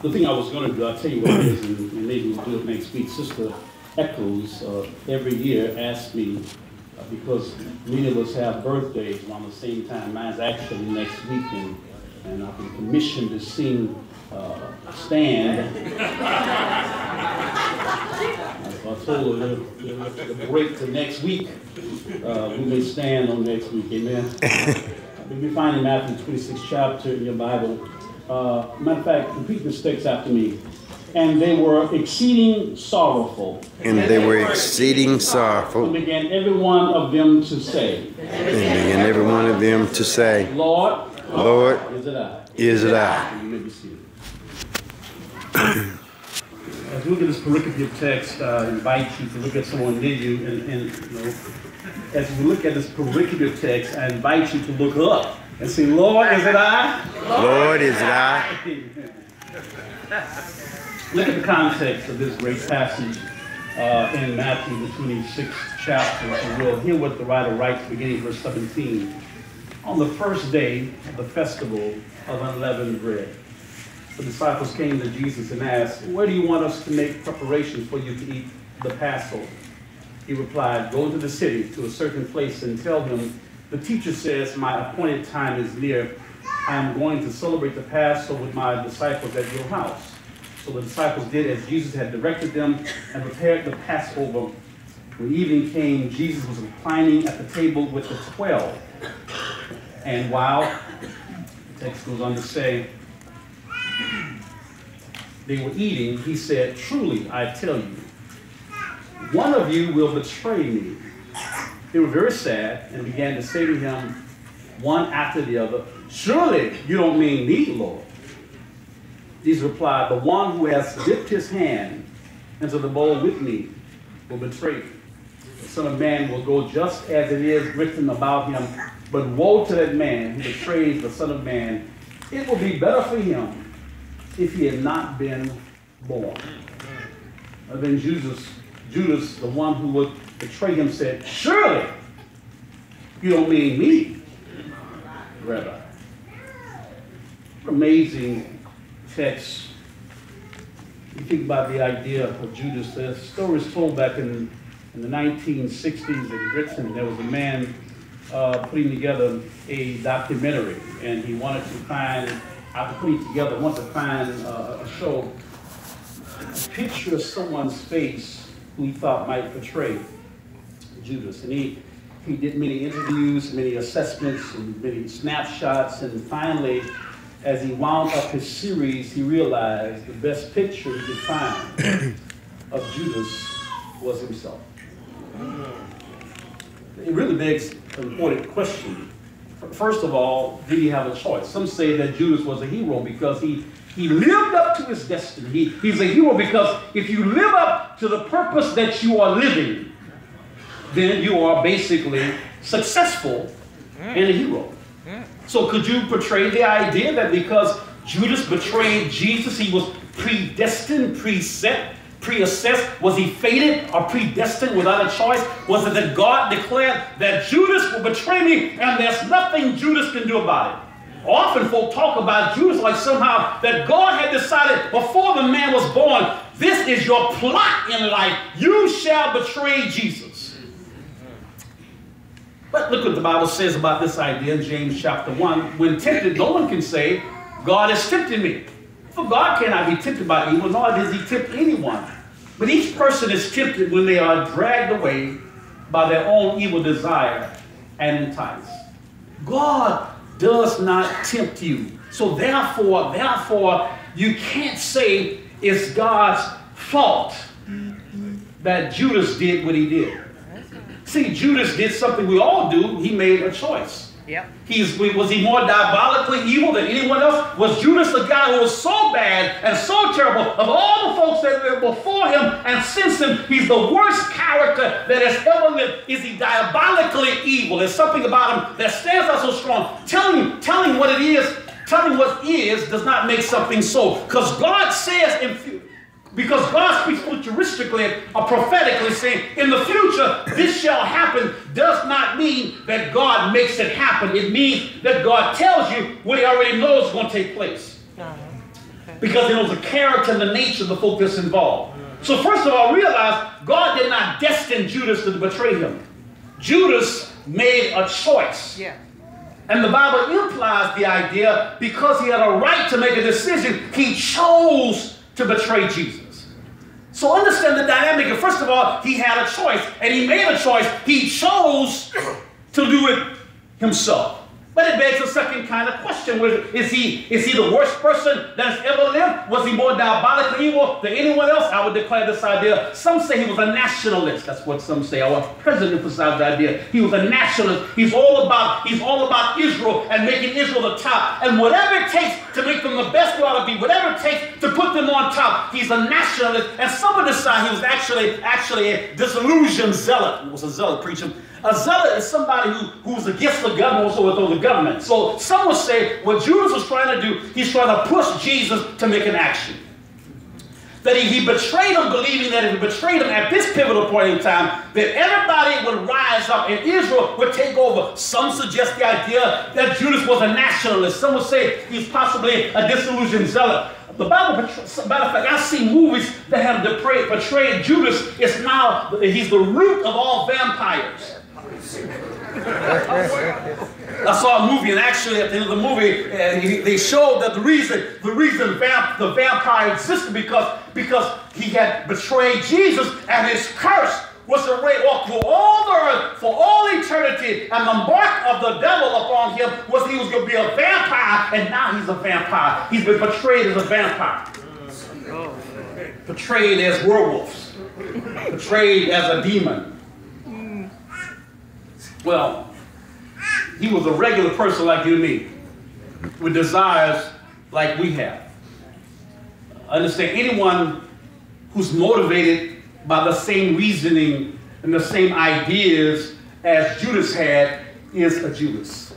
The thing I was going to do, I'll tell you what it is, and maybe we'll do it next week. Sister Echoes every year asks me, because many of us have birthdays around the same time. Mine's actually next week, and I've been commissioned to sing Stand. I told her the break to next week. We may stand on next week, amen. If you find in Matthew 26 chapter in your Bible, matter of fact, repeat this text after me. And they were exceeding sorrowful. And they were exceeding sorrowful. And began every one of them to say. Lord, Lord, is it I? Is it I? You may be seated. As we look at this pericope text, I invite you to look at someone near you, and as we look at this pericope text, I invite you to look up and say, Lord, is it I? Lord, is it I? Look at the context of this great passage in Matthew, the 26th chapter. And we'll hear what the writer writes beginning verse 17. On the first day of the festival of unleavened bread, the disciples came to Jesus and asked, where do you want us to make preparations for you to eat the Passover? He replied, go to the city, to a certain place, and tell them, the teacher says, my appointed time is near. I am going to celebrate the Passover with my disciples at your house. So the disciples did as Jesus had directed them and prepared the Passover. When evening came, Jesus was reclining at the table with the 12. And while, the text goes on to say, they were eating, he said, truly, I tell you, one of you will betray me. They were very sad and began to say to him, one after the other, surely you don't mean me, Lord. Jesus replied, the one who has dipped his hand into the bowl with me will betray me. The Son of Man will go just as it is written about him, but woe to that man who betrays the Son of Man. It will be better for him if he had not been born. And then Judas, the one who would betray him, said, surely you don't mean me, Rabbi. Amazing text. You think about the idea of Judas. The story is told back in the 1960s in Britain. There was a man putting together a documentary, and he wanted to find, after putting it together, wanted to find a show, a picture of someone's face who he thought might portray Judas. And he did many interviews, many assessments, and many snapshots, and finally, as he wound up his series, he realized the best picture he could find of Judas was himself. It really begs an important question. First of all, did he have a choice? Some say that Judas was a hero because he lived up to his destiny. He's a hero because if you live up to the purpose that you are living, then you are basically successful and a hero. So could you portray the idea that because Judas betrayed Jesus, he was predestined, preset, pre-assessed? Was he fated or predestined without a choice? Was it that God declared that Judas will betray me and there's nothing Judas can do about it? Often folk talk about Judas like somehow that God had decided before the man was born, this is your plot in life. You shall betray Jesus. But look what the Bible says about this idea in James chapter 1. When tempted, no one can say, God has tempted me. For God cannot be tempted by evil, nor does he tempt anyone. But each person is tempted when they are dragged away by their own evil desire and enticed. God does not tempt you. So therefore, you can't say it's God's fault that Judas did what he did. See, Judas did something we all do. He made a choice. Yep. Was he more diabolically evil than anyone else? Was Judas the guy who was so bad and so terrible? Of all the folks that were before him and since him, he's the worst character that has ever lived. Is he diabolically evil? There's something about him that stands out so strong. Telling what it is, telling what is does not make something so. Because God says because God speaks futuristically or prophetically saying, in the future, this shall happen, does not mean that God makes it happen. It means that God tells you what he already knows is going to take place. because it was the character and the nature of the folk that's involved. So first of all, realize God did not destine Judas to betray him. Judas made a choice. Yeah. And the Bible implies the idea because he had a right to make a decision, he chose to betray Jesus. So understand the dynamic. And first of all, he had a choice, and he made a choice. He chose to do it himself. But it begs a second kind of question. Is he the worst person that has ever lived? Was he more diabolically evil than anyone else? I would declare this idea. Some say he was a nationalist. That's what some say. Our president emphasized the idea. He was a nationalist. He's all about Israel and making Israel the top. And whatever it takes to make them the best they ought to be, whatever it takes to put them on top, he's a nationalist. And some would decide he was actually a disillusioned zealot. He was a zealot preacher. A zealot is somebody who's against the government, also with the government. So some would say what Judas was trying to do, he's trying to push Jesus to make an action. That he betrayed him, believing that if he betrayed him at this pivotal point in time, that everybody would rise up and Israel would take over. Some suggest the idea that Judas was a nationalist. Some would say he's possibly a disillusioned zealot. The Bible, matter of fact, I see movies that have portrayed Judas. He's the root of all vampires. I saw a movie, and actually at the end of the movie, they showed that the reason the vampire existed because he had betrayed Jesus, and his curse was to reign through all the earth for all eternity. And the mark of the devil upon him was he was going to be a vampire, and now he's a vampire. He's been portrayed as a vampire, portrayed as werewolves, portrayed as a demon. Well, he was a regular person like you and me, with desires like we have. Understand, anyone who's motivated by the same reasoning and the same ideas as Judas had is a Judas.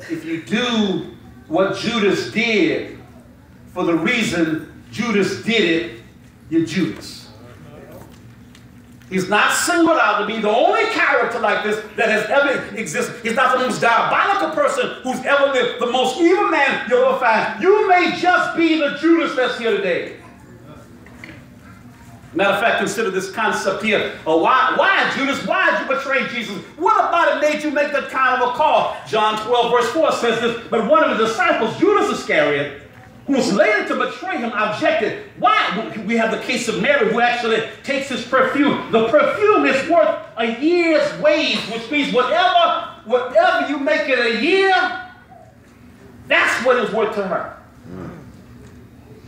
If you do what Judas did for the reason Judas did it, you're Judas. He's not singled out to be the only character like this that has ever existed. He's not the most diabolical person who's ever lived, the most evil man you'll ever find. You may just be the Judas that's here today. Matter of fact, consider this concept here. Why Judas? Why did you betray Jesus? What about it made you make that kind of a call? John 12 verse 4 says this, but one of the disciples, Judas Iscariot, who was later to betray him, objected. Why? We have the case of Mary, who actually takes his perfume. The perfume is worth a year's wage, which means whatever you make it a year, that's what it's worth to her.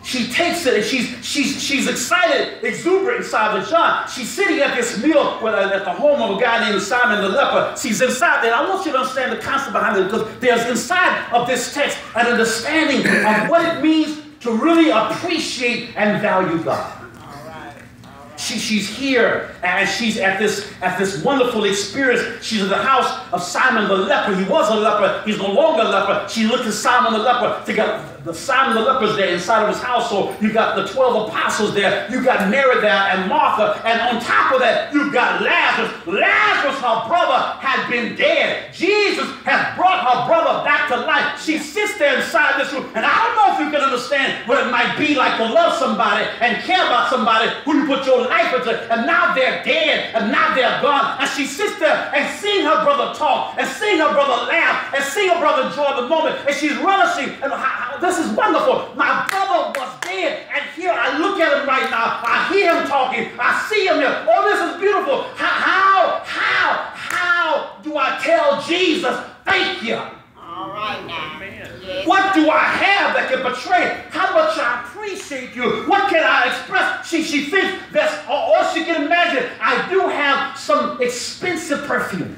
She takes it and she's excited, exuberant inside of John. She's sitting at this meal at the home of a guy named Simon the leper. She's inside there. I want you to understand the concept behind it, because there's inside of this text an understanding of what it means to really appreciate and value God. She's here and she's at this wonderful experience. She's in the house of Simon the leper. He was a leper. He's no longer a leper. She looked at Simon the leper. Simon the leper's there inside of his household. You got the 12 apostles there. You got Mary there and Martha. And on top of that, you've got Lazarus. Lazarus, her brother, had been dead. Jesus has brought her brother back to life. She sits there inside this room. And I don't know if you can understand what it might be like to love somebody and care about somebody who you put your life into. And now they're dead. And now they're gone. And she sits there and seeing her brother talk. And seeing her brother laugh. And seeing her brother enjoy the moment. And she's relishing. And this is wonderful. My brother was dead, and here I look at him right now. I hear him talking. I see him here. Oh, this is beautiful. How do I tell Jesus, thank you? All right now. Yes. What do I have that can betray? How much I appreciate you? What can I express? She thinks that's all she can imagine. I do have some expensive perfume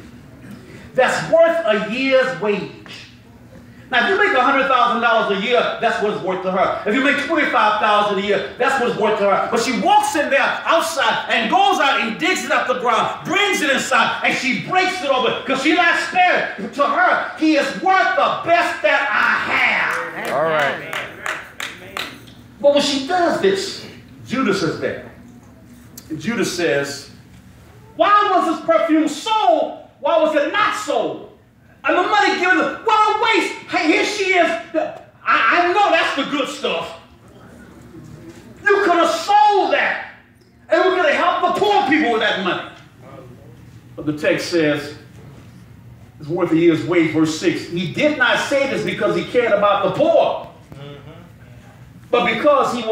that's worth a year's wage. Now, if you make $100,000 a year, that's what it's worth to her. If you make $25,000 a year, that's what it's worth to her. But she walks in there outside and goes out and digs it up the ground, brings it inside, and she breaks it over because she's not spared. To her, he is worth the best that I have. All right. But when she does this, Judas is there. And Judas says, why was this perfume sold? Why was it not sold? And the money given, what a waste. Hey, here she is. I know that's The text says, it's worth a year's wage, verse 6. He did not say this because he cared about the poor, but because he was